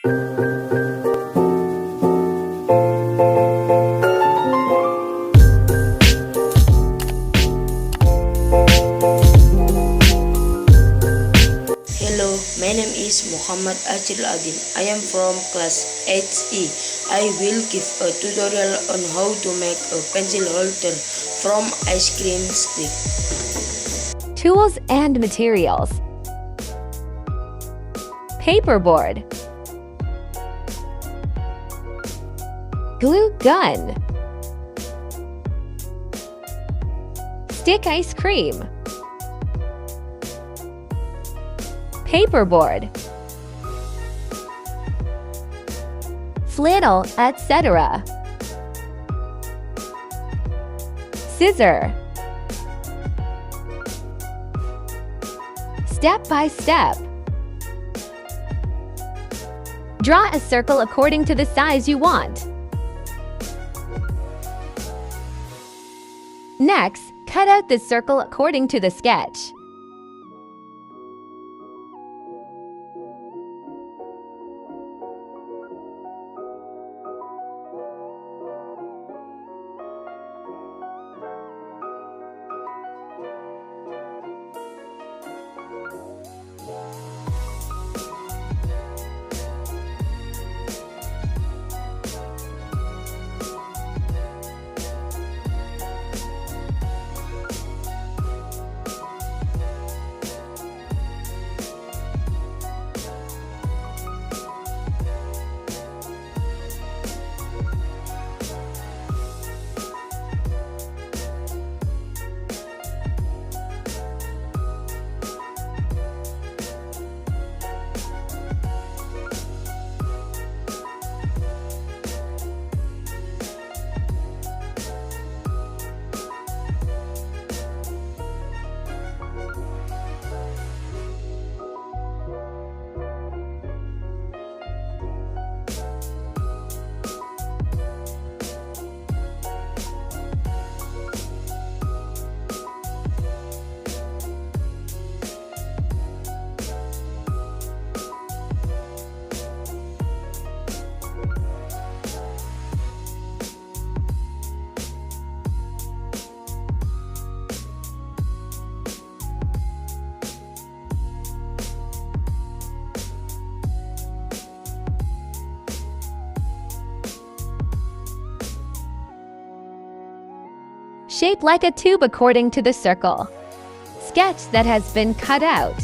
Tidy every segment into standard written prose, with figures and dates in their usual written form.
Hello, my name is Muhammad Ajril Adhim. I am from class 8E. I will give a tutorial on how to make a pencil holder from ice cream stick. Tools and materials. Paperboard. Glue gun. Stick ice cream. Paperboard. Flannel, etc. Scissor. Step by step. Draw a circle according to the size you want. Next, cut out the circle according to the sketch. Shape like a tube according to the circle. Sketch that has been cut out.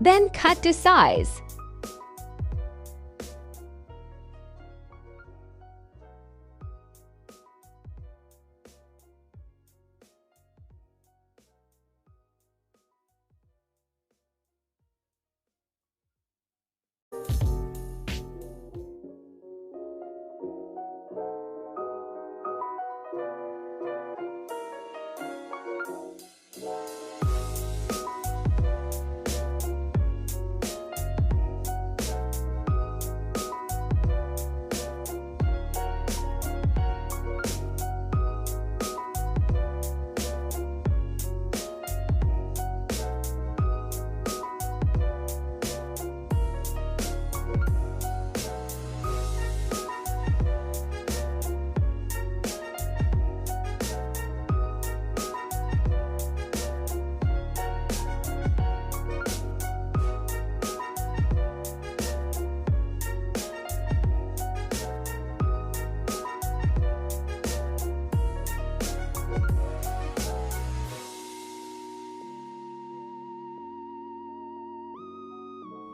Then cut to size.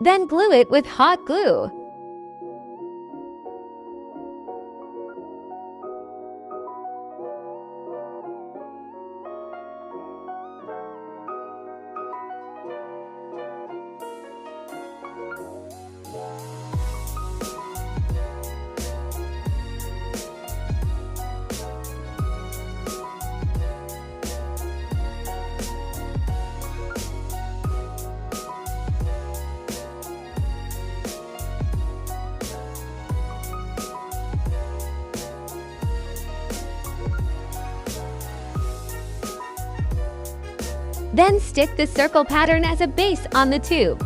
Then glue it with hot glue. Then stick the circle pattern as a base on the tube.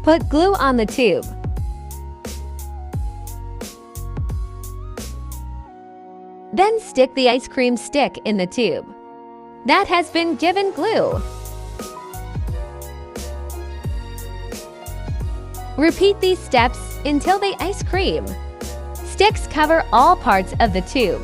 Put glue on the tube. Then stick the ice cream stick in the tube that has been given glue. Repeat these steps until the ice cream sticks cover all parts of the tube.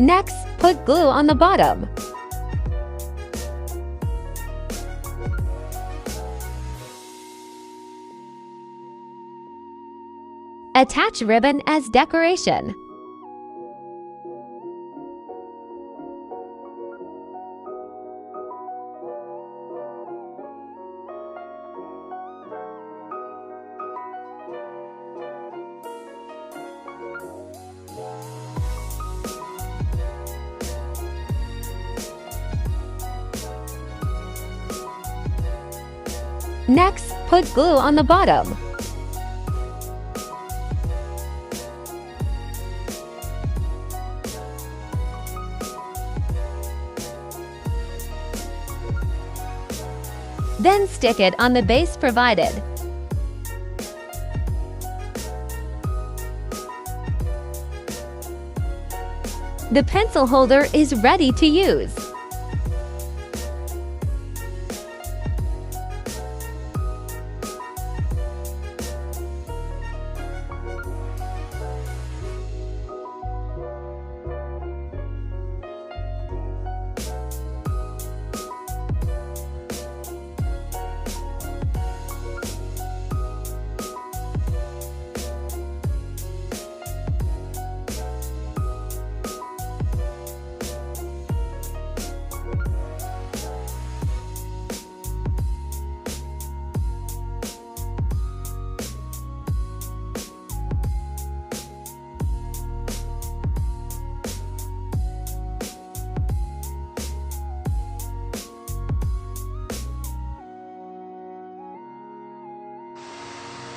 Next, put glue on the bottom. Attach ribbon as decoration. Next, put glue on the bottom. Then stick it on the base provided. The pencil holder is ready to use.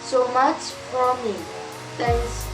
So much from me. Thanks.